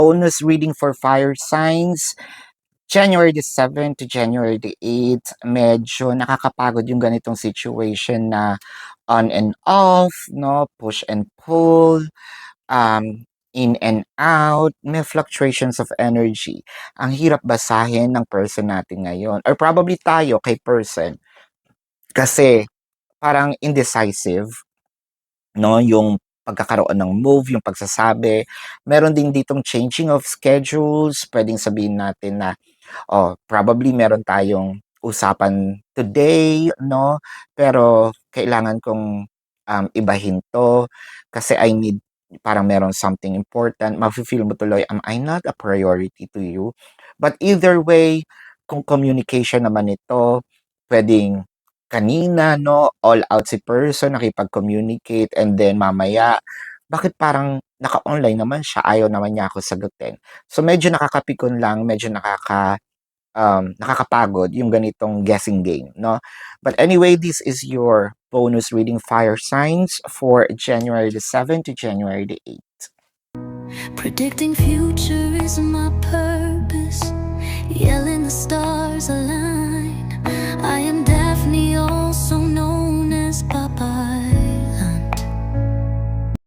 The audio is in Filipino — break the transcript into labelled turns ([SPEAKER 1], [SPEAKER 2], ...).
[SPEAKER 1] bonus reading for fire signs. January the 7th to January the 8th, medyo nakakapagod yung ganitong situation na on and off, no? Push and pull, in and out, may fluctuations of energy. Ang hirap basahin ng person natin ngayon, or probably tayo kay person, kasi parang indecisive, no? Yung pagkakaroon ng move, yung pagsasabi. Meron din ditong changing of schedules. Pwedeng sabihin natin na, oh, probably meron tayong usapan today, no? Pero kailangan kong ibahin to kasi I need, parang meron something important. Mafe-feel mo tuloy, am I not a priority to you? But either way, kung communication naman ito, pwedeng kanina, no, all out si person, nakipag-communicate, and then mamaya, bakit parang naka-online naman siya, ayaw naman niya ako sagutin. So medyo nakakapikon lang, medyo nakakapagod yung ganitong guessing game, no? But anyway, this is your bonus reading fire signs for January the 7th to January the 8th.
[SPEAKER 2] Predicting future is my purpose. Yelling the stars align.